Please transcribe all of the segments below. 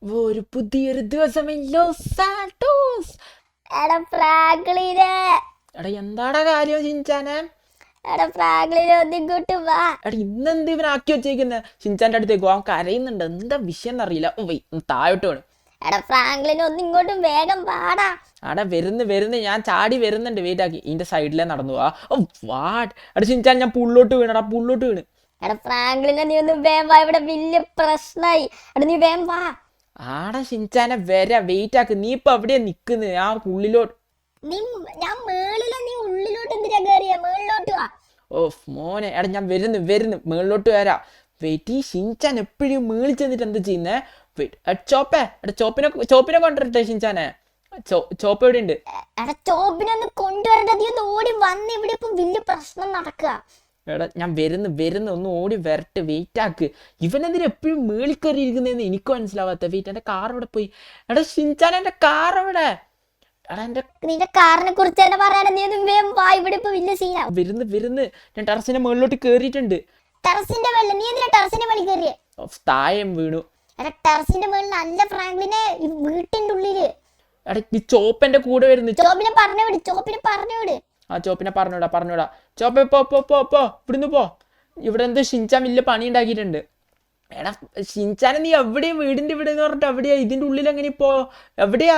ഒരു പുതിയൊരു ദിവസം ലോസ് സാന്റോസ്. എടാ ഫ്രാങ്ക്ലിനെ, എടാ എന്താടാ കാര്യം ഷിൻചാനെ? എടാ ഫ്രാങ്ക്ലിനെ ഒന്നിങ്ങോട്ട് വാ. എടാ ഇന്നെന്ത് ഇവനാക്കി വെച്ചേക്കുന്നത്? ഷിൻചാന്റെ അടുത്തേക്കോ? അവൻ കരയുന്നുണ്ട്, എന്താ വിഷയം എന്നറിയില്ല. ഓ വൈ താഴോട്ട് വേണം. എടാ ഫ്രാങ്ക്ലിനെ ഒന്നിങ്ങോട്ടും വേഗം വാടാ. ആടാ വരുന്ന് ഞാൻ ചാടി വരുന്നുണ്ട്, വെയിറ്റ് ആക്കി. ഇതിന്റെ സൈഡിലേ നടന്നു പോവാ. Oh what. എടാ ഷിൻചാൻ ഞാൻ പുള്ളോട്ട് വീണടാ, പുള്ളോട്ട് വീണ്. എടാ ഫ്രാങ്ക്ലിനെ നീ ഒന്ന് വേഗം വാ, ഇവിടെ വലിയ പ്രശ്നമായി. എടാ നീ വേഗം വാ. ആടാ ഷിൻചാനെ വെയിറ്റ് ആക്ക്. നീ ഇപ്പൊ എവിടെയാ നിക്കുന്നത്? ആ ഉള്ളിലോട്ട്. നീ ഞാൻ മേളിലാ, നീ ഉള്ളിലോട്ട് എന്തിനാ കയറിയ? മേളിലോട്ട് വാ. ഓ മോനെ, എടാ ഞാൻ വരുന്നു മേളിലോട്ട് വരാം. വെയിറ്റ്. ഈ ഷിൻചാൻ എപ്പോഴും മേളിൽ ചെന്നിട്ട് എന്താ ചെയ്യുന്നേ? ചോപ്പിനെ കൊണ്ടിട്ടെ ഷിൻചാനെ. ചോപ്പ് എവിടെ ഉണ്ട്? എടാ ചോപ്പിനെ ഒന്ന് കൊണ്ടുവരണ്ട, നീ ഒന്ന് ഓടി വന്ന്. ഇവിടെ ഇപ്പം വലിയ പ്രശ്നം നടക്കുക. എടാ ഞാൻ വരുന്നു ഒന്ന് ഓടി വരട്ടെ, വെയിറ്റ് ആക്ക്. ഇവനെന്തിനാ എപ്പോഴും മേളിൽ കയറി ഇരിക്കുന്നതെന്ന് എനിക്ക് മനസ്സിലാവാത്ത. വെയിറ്റ്, എൻ്റെ കാർ ഇവിടെ പോയി. എടാ ഷിൻചാൻ, എൻ്റെ കാർ എവിടെ? എടാ എൻ്റെ നിന്റെ കാറിനെ കുറിച്ച് തന്നെ പറയാനാ. നീ ഒന്ന് വേഗം വാ, ഇവിടെ ഇപ്പൊ വലിയ സീനാ. വരുന്ന് ഞാൻ ടെറസിന്റെ മുകളിലോട്ട് കയറിയിട്ടുണ്ട്. ടെറസിന്റെ മേളിൽ നീ എന്തിനാ ടെറസിന്റെ മേളിൽ കയറിയേ? തായം വീണു. എടാ ടെറസിന്റെ മേളിൽ നല്ല ഫ്രാങ്ക്ലിനെ, ഈ വീട്ടിന്റെ ഉള്ളില്. എടാ ഈ ചോപ്പ് എൻ്റെ കൂടെ വരുന്നു. ചോപ്പിനെ പറഞ്ഞു വിട്. ആ ചോപ്പിനെ പറഞ്ഞോടാ. ചോപ്പ പോ ഇവിടുന്ന് പോ. ഇവിടെ എന്തോ ഷിൻചാൻ വലിയ പണി ഉണ്ടാക്കിയിട്ടുണ്ട്. എടാ ഷിൻചാനെ നീ എവിടെയാ? വീടിന്റെ ഇവിടെ എന്ന് പറഞ്ഞിട്ട് എവിടെയാ? ഇതിന്റെ ഉള്ളിൽ എങ്ങനെ ഇപ്പോ? എവിടെയാ?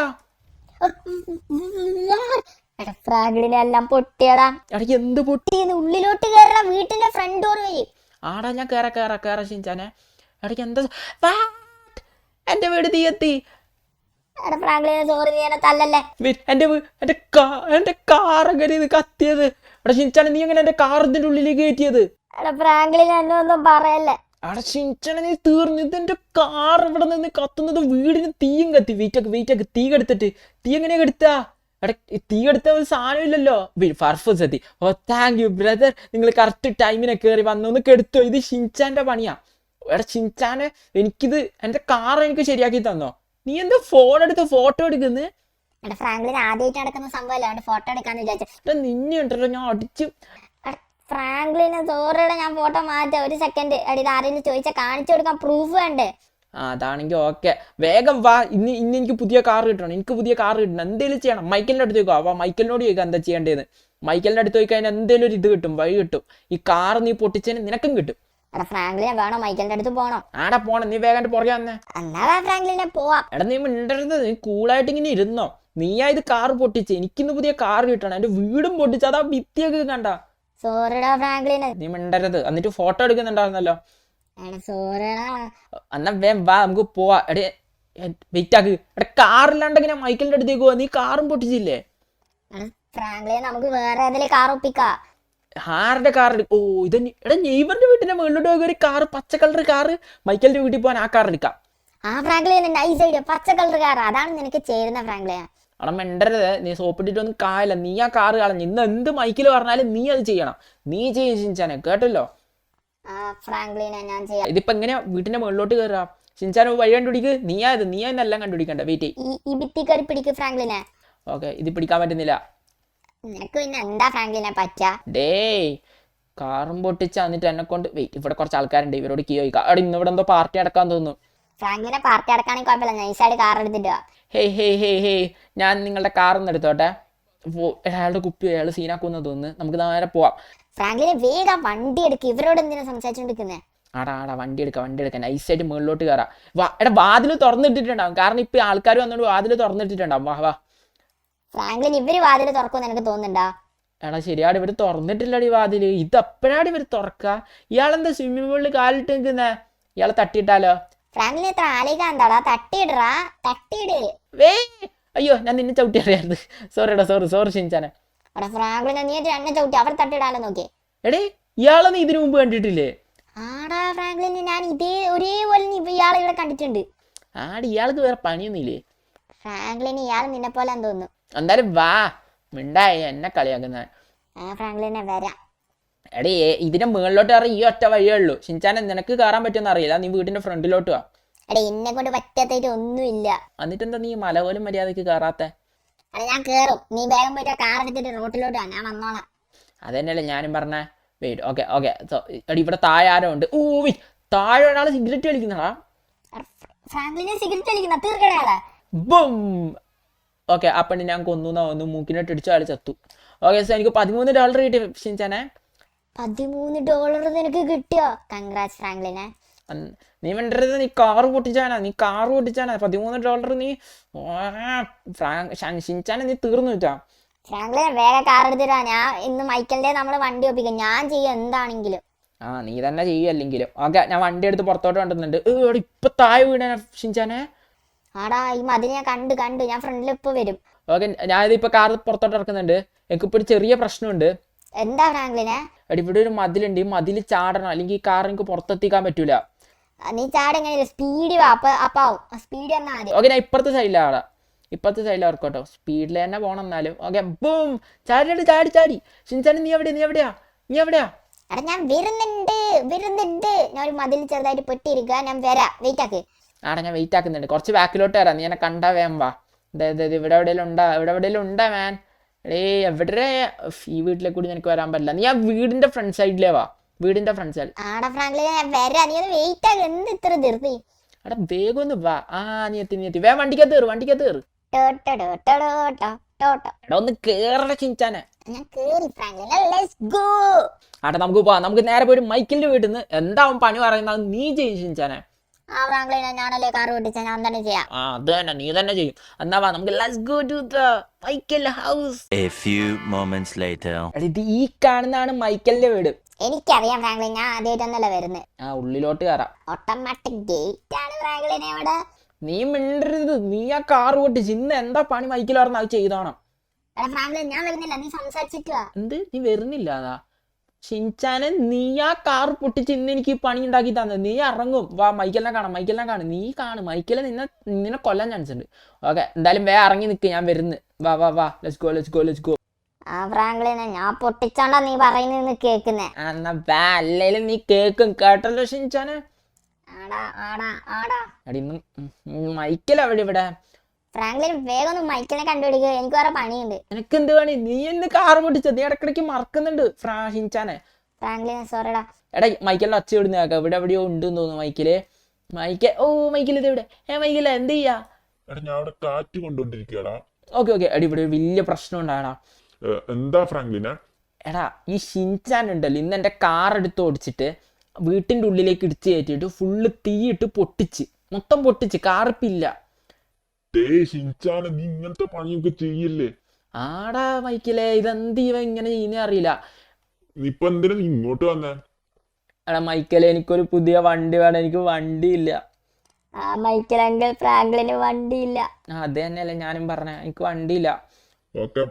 എടാ ഫ്രാങ്ക്ലിനെ എല്ലാം പൊട്ടിയടാ. എടാ എന്ത് പൊട്ടി? ഉള്ളിലോട്ട് കയറടാ, വീട്ടിന്റെ ഫ്രണ്ട് ഡോർ വഴി. ആടാ ഞാൻ കേറാ ഷിൻചാനെ. എടക്ക് എന്താ? എന്റെ വീട് തീ എത്തി. എടാ ഫ്രാങ്ക്ലിനെ സോറി, നീ എന്നെ തല്ലല്ലേ. എന്റെ കാർ എങ്ങനെ ഇത് കത്തിയത്? എടാ ഷിൻചാനെ, നീ എങ്ങനെ എന്റെ കാർ ഇതിന്റെ ഉള്ളിലേക്ക് കയറ്റിയത്? എടാ ഫ്രാങ്ക്ലിനെ എന്നെ ഒന്നും പറയല്ലേ. എടാ ഷിൻചാനെ, നീ തീർന്നു. ഇതെന്റെ കാർ ഇവിടെ നിന്ന് കത്തുന്നത് വീടിന് തീയും കത്തി. വെയിറ്റ് ആക്ക്. തീ കെടുത്തിട്ട്. തീ എങ്ങനെയാ കെടുത്താ? എടാ തീ കെടുത്ത ഒരു സാധനം ഇല്ലല്ലോ. ഫർഫസ് എത്തി. ഓ താങ്ക് യു ബ്രദർ, നിങ്ങൾ കറക്റ്റ് ടൈമിനെ കയറി വന്നൊന്ന് കെടുത്തോ. ഇത് ഷിൻചാന്റെ പണിയാ. എടാ ഷിൻചാനെ, എനിക്കിത് എന്റെ കാർ എനിക്ക് ശരിയാക്കി തന്നോ? നീ എന്താ ഫോൺ എടുത്ത് ഫോട്ടോ എടുക്കുന്നത്? എടാ ഫ്രാങ്ക്ലിന് ആദ്യമായിട്ട് നടക്കുന്ന സംഭവമല്ല, അതുകൊണ്ട് ഫോട്ടോ എടുക്കാന്ന് വിചാരിച്ചു. നിന്നെ ഉണ്ടല്ലോ ഞാൻ അടിച്ചു. ഫ്രാങ്ക്ലിന് സോറിയുടെ, ഞാൻ ഫോട്ടോ മാറ്റാം. ഒരു സെക്കൻഡ്. എടി ഇത് ആരെങ്കിലും ചോദിച്ചാൽ കാണിച്ചു കൊടുക്കാൻ പ്രൂഫ് വേണ്ടേ? ആ അതാണെങ്കിൽ ഓക്കെ, വേഗം വാ. ഇന്ന് എനിക്ക് പുതിയ കാർ കിട്ടണം. എന്തെങ്കിലും ചെയ്യണം. മൈക്കലിൻ്റെ അടുത്തേക്ക് വാ. മൈക്കലിനോട് ചോദിക്കാം എന്താ ചെയ്യേണ്ടതെന്ന്. മൈക്കലിൻ്റെ അടുത്ത് പോയി കഴിഞ്ഞാൽ എന്തെങ്കിലും ഒരു ഇത് കിട്ടും, വഴി കിട്ടും. ഈ കാർ നീ പൊട്ടിച്ചതിന് നിനക്കും കിട്ടും. എടാ ഫ്രാങ്ക്ലിനെ വേണോ മൈക്കലിന്റെ അടുത്ത് പോകണം? ആടാ പോണം, നീ വേഗം പുറകെ വന്നേ. എന്നാ ഫ്രാങ്ക്ലിനെ പോവാം. എടാ നീ മിണ്ടരുത്, നീ കൂളായിട്ട് ഇങ്ങനെ ഇരുന്നോ. നീയാ ഇത് കാർ പൊട്ടിച്ച്. എനിക്കിന്ന് പുതിയ കാർ കിട്ടണം. എൻ്റെ വീടും പൊട്ടിച്ച്, അതാ ഭിത്തിയൊക്കെ കണ്ട. സോറിടാ ഫ്രാങ്ക്ലിന്. നീ മിണ്ടരുത്. എന്നിട്ട് ഫോട്ടോ എടുക്കുന്നുണ്ടായിരുന്നല്ലോ. സോറിടാ. എന്നാ വേഗം വാ, നമുക്ക് പോവാ. എടേ വെയിറ്റ് ആക്ക്. എടാ കാറില്ലാണ്ട് ഇങ്ങനെ മൈക്കലിന്റെ അടുത്തേക്ക് പോവാ. നീ കാറും പൊട്ടിച്ചില്ലേ? ഫ്രാങ്ക്ലിനെ നമുക്ക് വേറെ ഏതെങ്കിലും കാർ ഒപ്പിക്കാം. ആരുടെ കാർ? ഓ ഇത് എടാ നെയ്ബറിന്റെ വീട്ടിന്റെ മുകളിലോട്ട് പോയി ഒരു കാറ്, പച്ച കളർ കാറ്. മൈക്കലിന്റെ വീട്ടിൽ പോകാൻ ആ കാർ എടുക്കാം. ആ ഫ്രാങ്ക്ലിന് നൈസ് ഐഡിയ, പച്ച കളർ കാർ. അതാണ് നിനക്ക് ചേരുന്ന ഫ്രാങ്ക്ലിനെ. അവിടെ മിണ്ടരുത്. നീ സോപ്പിട്ടിട്ടൊന്നും കായല്ല. നീ ആ കാറ് കളഞ്ഞു. ഇന്ന് എന്ത് മൈക്കിൽ പറഞ്ഞാലും നീ അത് ചെയ്യണം. നീ ചെയ്യും ഷിൻചാനെ, കേട്ടല്ലോ? ഫ്രാങ്ക്ലിനെ ഞാൻ ചെയ്യാം. ഇതിപ്പോ എങ്ങനെയാ വീട്ടിന്റെ മുകളിലോട്ട് കയറാം? ഷിൻചാൻ വഴി കണ്ടുപിടിക്ക്. നീ എന്നെല്ലാം കണ്ടുപിടിക്കണ്ട. വെയിറ്റ്. ഈ ഭിത്തി കയറി പിടിക്ക് ഫ്രാങ്ക്ലിനെ. ഓക്കെ, ഇത് പിടിക്കാൻ പറ്റുന്നില്ല. നിനക്ക് പിന്നെ എന്താ ഫ്രാങ്ക്ലിനെ പറ്റാ? ഡേയ് കാറും പൊട്ടിച്ച എന്നിട്ട് എന്നെ കൊണ്ട്. വെയിറ്റ്, ഇവിടെ കുറച്ച് ആൾക്കാരുണ്ട്, ഇവരോട് കീ ചോദിക്കാം. അവിടെ ഇന്ന് ഇവിടെ എന്തോ പാർട്ടി അടക്കാൻ തോന്നുന്നു. ഫ്രാങ്ക്ലിനെ പാർട്ടി അടക്കാണെങ്കിൽ കുഴപ്പമില്ല, നൈസായിട്ട് കാർ എടുത്തിട്ട്. ഹേയ് ഞാൻ നിങ്ങളുടെ കാറൊന്നും എടുത്തോട്ടെ. അയാളുടെ കുപ്പി അയാൾ സീനാക്കുന്ന തോന്നുന്നു. നമുക്ക് നേരെ പോവാം. ഫ്രാങ്ക്ലിനെ വേഗം വണ്ടി എടുക്ക്. ഇവരോട് എന്തിനാ സംസാരിച്ചോണ്ടിരിക്കുന്നേ? ആടാ വണ്ടി എടുക്കാം. നൈസായിട്ട് മുകളിലോട്ട് കയറാം. എടാ വാതിൽ തുറന്നിട്ടിട്ടുണ്ടാവും, കാരണം ഇപ്പൊ ആൾക്കാർ വന്നോണ്ട് വാതിൽ തുറന്നിട്ടിട്ടുണ്ടാവും. വാ. ഫ്രാങ്ക്ലിൻ ഇവര് വാതിൽ തുറക്കുമെന്ന് എനിക്ക് തോന്നുന്നുണ്ടാ? എടാ ശരിയാട്, ഇവര് തുറന്നിട്ടില്ലടി വാതില്. ഇത് എപ്പോഴാണ് ഇവര് തുറക്ക? ഇയാളെന്താ സ്വിമ്മിംഗ് പൂളിൽ കാലിട്ട് നിൽക്കുന്നേ? ഇയാളെ തട്ടിയിട്ടാലോ? ഫ്രാങ്ക്ലിൻ ഇത്ര ആലോചിക്കാൻ എന്താടാ? തട്ടിയിടറാ, തട്ടിയിട്. അയ്യോ ഞാൻ നിന്നെ ചവിട്ടി അറിയാറ്. സോറിടാ, സോറി ഷിൻചാനെ. എടാ ഫ്രാങ്ക്ലിനെ നീ എന്നെ ചവിട്ടി അവർ തട്ടിയിടാലോ നോക്കി. എടേ ഇയാളെ നീ ഇതിനു മുമ്പ് കണ്ടിട്ടില്ലേ? ആടാ ഫ്രാങ്ക്ലിന് ഞാൻ ഒരേപോലെ ഇയാളെ ഇവിടെ കണ്ടിട്ടുണ്ട്. ഇയാൾക്ക് വേറെ പണിയൊന്നുമില്ലേ? ഫ്രാങ്ക്ലിന് ഇയാൾ നിന്നെ പോലെ തോന്നുന്നു. എന്തായാലും വാ, മിണ്ടായി എന്നെ കളിയാക്കുന്ന. ഫ്രാങ്ക്ലിനെ വരാം. എടേ ഇതിന്റെ മുകളിലോട്ട് കയറി ഈ ഒറ്റ വഴിയേ ഉള്ളൂ. ഷിൻചാനെ നിനക്ക് കയറാൻ പറ്റുമെന്ന് അറിയില്ല. നീ വീടിന്റെ ഫ്രണ്ടിലോട്ട് വാ. എടേ എന്നെ കൊണ്ട് പറ്റാത്തായിട്ട് ഒന്നുമില്ല. എന്നിട്ടെന്താ നീ മല പോലും മര്യാദക്ക് കയറാത്തെ? ഞാൻ കേറും. നീ വേഗം പോയിട്ട് കാർ എടുത്തിട്ട് റോട്ടിലോട്ട് വാ, ഞാൻ വന്നോളാം. അതന്നെയല്ലേ ഞാനും പറഞ്ഞേ. വെയിറ്റ്. ഓക്കെ. എടി ഇവിടെ താഴെ ആരോ ഉണ്ട്. താഴെ ഒരാൾ സിഗരറ്റ് വലിക്കുന്നതാ. ഫ്രാങ്ക്ലിനെ സിഗരറ്റ് വലിക്കുന്ന തീർക്കടയാളെ. ബും. ഓക്കെ, ആ പെണ്ണ് ഞാൻ കൊന്നു തോന്നുന്നു. മൂക്കിനോട്ട് ഇടിച്ചു ആൾ ചത്തു. ഓക്കെ, സോ എനിക്ക് $13 കിട്ടി ഷിൻചാനെ. $13 നിനക്ക് കിട്ടിയോ? കൺഗ്രാറ്റ്സ് ഫ്രാങ്ക്ലിനെ. നീ വേണ്ടത് നീ കാറ് പൊട്ടിച്ചാനാ $13 നീ ഷിൻചാനെ നീ തീർന്നു വെച്ചാ. ഫ്രാങ്ക്ലിനെ വേഗം കാർ എടുത്തിട്ടാ. ഞാൻ ഇന്ന് മൈക്കലിന്റെ നമ്മള് വണ്ടി ഒപ്പിക്കാം. ഞാൻ ചെയ്യും എന്താണെങ്കിലും. നീ തന്നെ ചെയ്യല്ലെങ്കിലും. ഓക്കെ, ഞാൻ വണ്ടി എടുത്ത് പുറത്തോട്ട് കൊണ്ടുവന്നുണ്ട്. ഇപ്പൊ താഴെ വീണ ഷിൻചാനെ. ആടാ ഈ മതിൽ ഞാൻ കണ്ടു. ഞാൻ ഫ്രണ്ടിൽ ഇപ്പൊ വരും. ഓക്കെ, ഞാനിതിപ്പോ കാർ പുറത്തോട്ട് ഇറക്കുന്നുണ്ട്. എനിക്കിപ്പോ ഒരു ചെറിയ പ്രശ്നമുണ്ട്. എന്താ ഫ്രാങ്ക്ലിനെ? ഇവിടെ ഒരു മതിലുണ്ട്. ഈ മതിൽ ചാടണം, അല്ലെങ്കിൽ ഈ കാർ എനിക്ക് പുറത്തെത്തിക്കാൻ പറ്റൂല. നീ ചാടെങ്ങനെ? സ്പീഡ് വാ, അപ്പാവും. സ്പീഡ് എന്നാ മതി. ഓക്കെ, ഞാൻ ഇപ്പുറത്തെ സൈഡിലാണ്. ഇപ്പുറത്തെ സൈഡിൽ ഇറക്കോട്ടോ. സ്പീഡിൽ തന്നെ പോകണം എന്നാലും. Okay, boom. ചാടി. ഷിൻചാനെ നീ എവിടെയാ? എടാ ഞാൻ വരുന്നുണ്ട്. ഞാൻ ഒരു മതിൽ ചെറുതായിട്ട് പെട്ടിരിക്കുക. ഞാൻ വരാം, വെയിറ്റ് ആക്ക്. ഞാൻ വെയിറ്റ് ആക്കുന്നുണ്ട്. കുറച്ച് ബാക്കിലോട്ട് വരാം. നീ എന്നെ കണ്ടാ വേം വാ. ഇവിടെ എവിടെയെങ്കിലും ഉണ്ടാ മാൻ. എവിടെ ഈ വീട്ടിലെ കൂടി നിനക്ക് വരാൻ പറ്റില്ല. നീ ആ വീടിന്റെ ഫ്രണ്ട് സൈഡിലേ വാ. വീടിന്റെ ഫ്രണ്ട് സൈഡ്. ആടാ ഫ്രാങ്ക്ലിനെ ഞാൻ വരാം. നീ ഒന്ന് വെയിറ്റ് ആക്ക്. എന്ത് ഇത്ര ധൃതി? എടാ വേഗം ഒന്ന് വാ. നീ എത്തി. വേഗം വണ്ടിക്കകത്ത് കയറ്. എടാ ഒന്ന് കേറട ഷിൻചാനെ. ഞാൻ കേറി ഫ്രാങ്ക്ലിനെ. Let's go. നമുക്ക് പോവാം. നമുക്ക് നേരെ പോയിട്ട് മൈക്കിളിന്റെ വീട്ടിൽ നിന്ന് എന്താവും പണി പറയുന്നത് നീ ചെയ്യും ഷിൻചാനെ. ഫ്രാങ്ക്ലിനെ ഞാനല്ലേ കാർ ഓടിച്ച, ഞാൻ തന്നെ ചെയ്യാം. അത് തന്നെ, നീ തന്നെ ചെയ്യും. എന്നാ വാ, നമുക്ക് let's go to the Michael house. A few moments later. ഇത് ഈ കാണുന്നതാണ് മൈക്കലിന്റെ വീട്. എനിക്കറിയാം ഫ്രാങ്ക്ലിൻ, ഞാൻ ആദ്യമായിട്ടൊന്നല്ല വരുന്നത്. ഉള്ളിലോട്ട് കയറാം. ഓട്ടോമാറ്റിക് ഗേറ്റ് ആണ് ഫ്രാങ്ക്ലിനെ ഇവിടെ. നീ മിണ്ടരുത്. നീ ആ കാർ പൊട്ടിച്ച് ഇന്ന് എന്താ പണി മൈക്കിൽ പറഞ്ഞ അത് ചെയ്തോണം. ഫ്രാങ്ക്ലിൻ ഞാൻ വരുന്നില്ല, നീ സംസാരിച്ചിട്ട് വാ. എന്ത് നീ വരുന്നില്ല? അതാ ഷിൻചാനെ, നീ ആ കാർ പൊട്ടിച്ച് ഇന്ന് എനിക്ക് പണി ഉണ്ടാക്കി തന്നത്. നീ ഇറങ്ങും. വാ, മൈക്കലിനെ കാണും. നീ കാണും. മൈക്കലെ നിന്നെ കൊല്ലാൻ ചാൻസ് ഉണ്ട്. ഓക്കെ, എന്തായാലും വേ ഇറങ്ങി നിൽക്ക്. ഞാൻ വരുന്നു. വാ. Let's go. ഫ്രാങ്ക്ലിനെ ഞാൻ പൊട്ടിച്ചാണ്ടാ നീ പറയുന്നത് കേക്കുന്നേ. എന്നാ വാ, അല്ലേലും നീ കേക്കും. കേട്ടല്ലോ ഷിൻചാനെ. മൈക്കൽ അവിടെ ഇവിടെ. ഫ്രാങ്ക്ലിൻ വേഗം ഒന്ന് മൈക്കിളിനെ കണ്ടുപിടിക്കുക. എനിക്ക് വേറെ പണിയുണ്ട്. എനിക്ക് എന്ത് പണി? നീ എന്ന് കാർ പൊട്ടിച്ചത്? നീ ഇടക്കിടക്ക് മറക്കുന്നുണ്ട് ഷിൻചാനെ. ഫ്രാങ്ക്ലിനെ സോറിടാ. എടാ മൈക്കലിന്റെ ഒച്ച ഇവിടുന്ന് കേൾക്കാം. ഇവിടെ എവിടെയോ ഉണ്ടെന്ന് തോന്നുന്നു മൈക്കില്. മൈക്കിൽ ഇത് ഇവിടെ. മൈക്കില എന്ത് ചെയ്യാ? ഞാൻ അവിടെ കാറ്റ് കൊണ്ടുകൊണ്ടിരിക്കടാ. ഓക്കെ. എടി ഇവിടെ ഒരു വലിയ പ്രശ്നം ഉണ്ടാടാ. എന്താ ഫ്രാങ്ക്ലിനെ? എടാ ഈ ഷിൻചാൻ ഉണ്ടല്ലോ, ഇന്ന് എന്റെ കാർ എടുത്ത് ഓടിച്ചിട്ട് വീട്ടിന്റെ ഉള്ളിലേക്ക് ഇടിച്ച് കയറ്റിയിട്ട് ഫുള്ള് തീയിട്ട് മൊത്തം പൊട്ടിച്ച്. കാറിപ്പില്ല. ഷിൻചാനെ, നീ ഇങ്ങനത്തെ പണിയൊക്കെ ചെയ്യല്ലേ? ആടാ മൈക്കിലെ, ഇതെന്ത് ഇവ ഇങ്ങനെ ചെയ്യുന്ന അറിയില്ല. നീ ഇപ്പൊ എന്തിനാ നീ ഇങ്ങോട്ട് വന്നേ? എടാ മൈക്കിലെ, എനിക്കൊരു പുതിയ വണ്ടി വേണം. എനിക്ക് വണ്ടിയില്ല. മൈക്കിൾ അങ്കിൾ, ഫ്രാങ്ക്ലിന് വണ്ടിയില്ല. അത് തന്നെയല്ലേ ഞാനും പറഞ്ഞ, എനിക്ക് വണ്ടിയില്ല. ഓക്കെ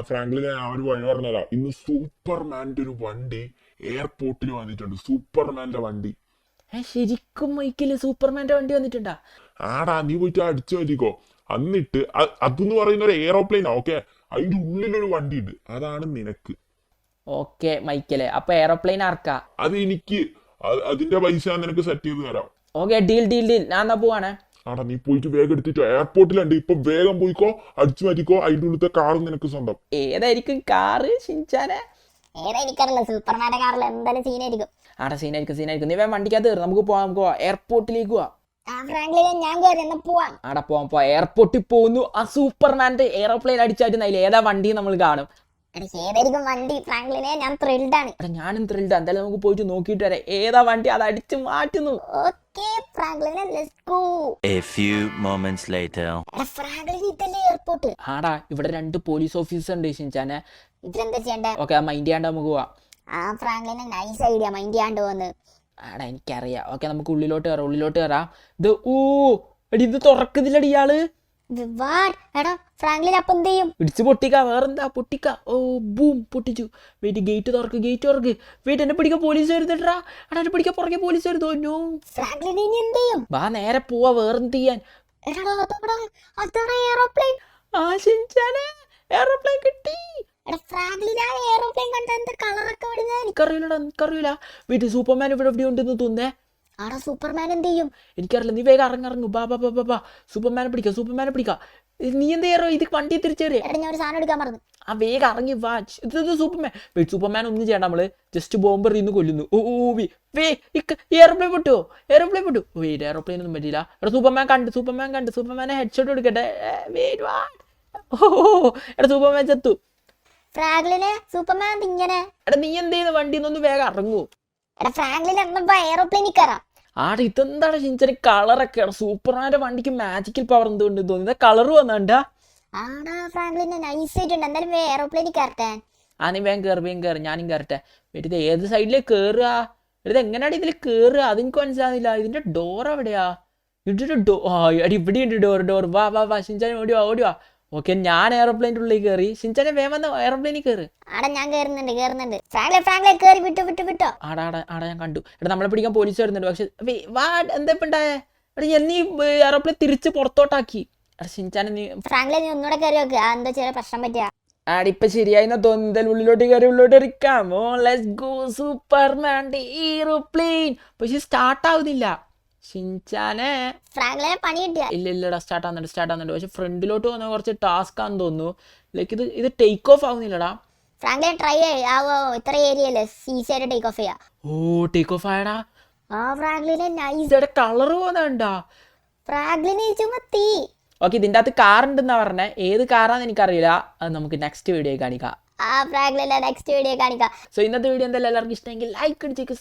ഫ്രാങ്ക്ലിനെ, ഞാൻ ഒരു വഴി പറഞ്ഞുതരാം. ഇന്ന് സൂപ്പർമാന്റെ ഒരു വണ്ടി എയർപോർട്ടിൽ വന്നിട്ടുണ്ട്. സൂപ്പർമാന്റെ വണ്ടി. ശരിക്കും മൈക്കില് സൂപ്പർമാന്റെ വണ്ടി വന്നിട്ടുണ്ടാ? ആടാ, നീ പോയിട്ട് അടിച്ചു പറ്റിക്കോ. എന്നിട്ട് അതെന്ന് പറയുന്ന ഒരു എയറോപ്ലെയിനാ. ഓക്കെ, അതിന്റെ ഉള്ളിലൊരു വണ്ടി ഉണ്ട്. അതാണ് നിനക്ക്. ഓക്കെ മൈക്കിലെ, അപ്പൊ എയറോപ്ലെയിൻ ആർക്കാ? അത് എനിക്ക്. അതിന്റെ പൈസ ഞാൻ നിനക്ക് സെറ്റ് ചെയ്ത് തരാം. Okay, deal. ഞാൻ എന്നാ പോവാണേ. ആടാ, നീ പോയിട്ട് വേഗം എടുത്തിട്ടോ. എയർപോർട്ടിലുണ്ട്. ഇപ്പൊ വേഗം പോയിക്കോ, അടിച്ചു മാറ്റിക്കോ. അതിന്റെ ഉള്ളിലത്തെ കാറും നിനക്ക് സ്വന്തം. ഏതായിരിക്കും കാറ് ഷിൻചാനെ? ഏതായിരിക്കാറില്ല, സൂപ്പർമാന്റെ കാറിൽ എന്തായാലും സീനായിരിക്കും. ആടാ സീനായിരിക്കും. നീ വേഗം വണ്ടിക്കകത്ത് കയറി. നമുക്ക് പോവാം. എയർപോർട്ടിലേക്ക് പോവാം. ഫ്രാങ്ക്ലിനെ ഞാൻ കയറി, എന്നാ പോവാം. ആടാ പോവാം. എയർപോർട്ടിൽ പോകുന്നു. ആ സൂപ്പർമാന്റെ എയർപ്ലെയിൻ അടിച്ചായിട്ട് അതിൽ ഏതാ വണ്ടി നമ്മൾ കാണും. ഏതായിരിക്കും വണ്ടി ഫ്രാങ്ക്ലിനെ? ഞാൻ ത്രിൽഡ് ആണ്. ഞാനും ത്രിൽഡ്. എന്തായാലും നമുക്ക് പോയിട്ട് നോക്കിയിട്ട് വരാം ഏതാ വണ്ടി. അത് അടിച്ച് മാറ്റുന്നു. ഓക്കേ ഫ്രാങ്ക്ലിനെ, let's go. A few moments later. Franklin ഇതല്ലേ എയർപോർട്ട്? ആടാ ഇവിടെ 2 പോലീസ് ഓഫീസർ ഉണ്ട് ഷിൻചാനെ. ഇതിലെന്താ ചെയ്യണ്ടേ? ഓക്കെ, മൈൻഡ് ചെയ്യാണ്ട് നമുക്ക് പോവാം. ഫ്രാങ്ക്ലിനെ നൈസ് ഐഡിയ, മൈൻഡ് ചെയ്യാണ്ട് വന്ന്. ആടാ എനിക്കറിയാം. ഓക്കെ, നമുക്ക് ഉള്ളിലോട്ട് കയറാം. ഇത് തുറക്കുന്നില്ലടി ഇയാള്. എടാ ഫ്രാങ്ക്ലിൻ അപ്പൊ എന്ത് ചെയ്യും? ഇടിച്ച് പൊട്ടിക്ക. വേറെന്താ പൊട്ടിക്ക. ബൂം, പൊട്ടിച്ചു. വെയിറ്റ്, ഗേറ്റ് തുറക്ക്. വെയിറ്റ്, എന്നെ പിടിക്കാൻ പോലീസ് വരുന്നുണ്ടാ. എന്നെ പിടിക്കാൻ പുറകെ പോലീസ് വരുന്നു. ഫ്രാങ്ക്ലിൻ ഇനി എന്ത് ചെയ്യും? വാ നേരെ പോവാ. വേറെന്ത് ചെയ്യാൻ? എയർപ്ലെയിൻ. എയർപ്ലെയിൻ കിട്ടി. ഫ്രാങ്ക്ലിൻ ആ എയർപ്ലെയിൻ കണ്ട എന്താ കളറൊക്കെ വിടുന്നത്? എനിക്കറിയില്ല. വീട്ടിൽ സൂപ്പർമാൻ ഇവിടെ എവിടെ ഉണ്ടെന്ന് തോന്നേ. ആടാ സൂപ്പർമാൻ എന്ത് ചെയ്യും? എനിക്കറിയില്ല. നീ വേഗം ഇറങ്ങു. ബാ. സൂപ്പർമാനെ പിടിക്കാം. നീ എന്ത് ചെയ്യാറോ? ഇത് വണ്ടി തിരിച്ചേറിയ. ഞാൻ ഒരു സാധനം എടുക്കാൻ മറന്നു. ആ വേഗം ഇറങ്ങി വാ. ഇത് സൂപ്പർമാൻ. വെയിറ്റ്, സൂപ്പർമാൻ ഒന്നും ചെയ്യണ്ട, നമ്മള് ജസ്റ്റ് ബോംബ് എറിയുന്നു കൊല്ലുന്നു. ഓ വേ എയർപ്ലെയിൻ പൊട്ടുവോ? എയർപ്ലെയിൻ പൊട്ടു. വെയിറ്റ്, എയർപ്ലെയിൻ ഒന്നും പറ്റില്ല. എടാ സൂപ്പർമാൻ കണ്ട്, സൂപ്പർമാനെ ഹെഡ്ഷോട്ട് കൊടുക്കട്ടെ. എടാ സൂപ്പർമാൻ ചത്തു. ഫ്രാങ്ക്ലിനെ സൂപ്പർമാൻ ഇങ്ങനെ. എടാ നീ എന്ത് ചെയ്യുന്നു? വണ്ടി ഒന്ന് വേഗം ഇറങ്ങൂ. എടാ ഫ്രാങ്ക്ലിൻ എന്നപ്പോ എയറോപ്ലെയിനിൽ കയറാം. ആടെ ഇതെന്താണ് ഷിൻചാനെ കളറൊക്കെ? സൂപ്പർമാന്റെ വണ്ടിക്ക് മാജിക്കൽ പവർ എന്തുകൊണ്ട് തോന്നുന്നത്? കളർ വന്നാണ്ടാ. ആടാ ഫ്രാങ്ക്ലിനെ നൈസ് ആയിട്ടുണ്ട്. എന്തായാലും എയറോപ്ലെയിനിൽ കയറട്ടെ. നീ വേഗം കയറി, ഞാനും കയറട്ടെ. ഇത് ഏത് സൈഡിലേക്ക് കയറുക? ഇത് എങ്ങനെയാണ് ഇതിൽ കയറുക? അതെനിക്ക് മനസ്സിലാകുന്നില്ല. ഇതിന്റെ ഡോർ എവിടെയാ? ഇതിന്റെ ഇവിടെ ഉണ്ട് ഡോർ. വാ ഷിൻചാൻ ഓടിവാ. ഓക്കെ, ഞാൻ എയർപ്ലെയിൻ്റെ ഉള്ളിൽ കയറി. ഷിൻചാനെ വേഗം വന്ന് എയർപ്ലെയിനിൽ കയറി. ആടാ ഞാൻ കയറുന്നുണ്ട്. ഫ്രാങ്ക്ലിൻ കേറി വിട്ടോ. ആടാ ഞാൻ കണ്ടു. എടാ നമ്മളെ പിടിക്കാൻ പോലീസ് വരുന്നുണ്ട്. പക്ഷെ വാ, എന്താ ഇപ്പം ഉണ്ടായേ? എടാ എന്നീ എയർപ്ലെയിൻ തിരിച്ച് പുറത്തോട്ടാക്കി. എടാ ഷിൻചാനെ നീ ഫ്രാങ്ക്ലിൻ നീ ഒന്നുകൂടെ കയറി വെക്കുക. എന്താ ചെറിയ പ്രശ്നം പറ്റിയ. ആടിപ്പൊ ശരിയായി തോന്നുന്നു. എന്തായാലും ഉള്ളിലോട്ട് ഇരിക്കാം. ഓ ലെറ്റ്സ് ഗോ സൂപ്പർമാൻ്റെ എയർപ്ലെയിൻ. പക്ഷെ സ്റ്റാർട്ട് ആവുന്നില്ല ഷിൻചാനെ. ഫ്രാങ്ക്ലിനെ പണി കിട്ടിയ. ഇല്ലടാ, സ്റ്റാർട്ട് ആവുന്നുണ്ട്. പക്ഷെ ഫ്രണ്ടിലോട്ട് വന്ന കുറച്ച് ടാസ്ക് ആണെന്ന് തോന്നുന്നു. ലൈക്ക് ഇത് ടേക്ക് ഓഫ് ആവുന്നില്ലടാ. ഫ്രാങ്ക്ലിൻ ട്രൈ ആവോ? ഇത്ര ഏരിയല്ലേ ഈസി ആയിട്ട് ടേക്ക് ഓഫ് ചെയ്യാം. ഓ ടേക്ക് ഓഫ് ആയടാ. ഫ്രാങ്ക്ലിനെ നൈസ്. ഇതടെ കളർ പോകുന്നുണ്ടാ. ഫ്രാങ്ക്ലിനെ ചുമ്മാ തീ. ഓക്കെ, ഇതിൻ്റെ അകത്ത് കാർ ഉണ്ടെന്നാ പറഞ്ഞേ. ഏത് കാറാന്ന് എനിക്കറിയില്ല. അത് നമുക്ക് നെക്സ്റ്റ് വീഡിയോ കാണിക്കാം. ഫ്രാങ്ക്ലിനെ നെക്സ്റ്റ് വീഡിയോ കാണിക്കാം. സോ ഇന്നത്തെ വീഡിയോ എന്തായാലും എല്ലാവർക്കും ഇഷ്ടമെങ്കിൽ ലൈക്ക് അടിച്ചേക്ക്.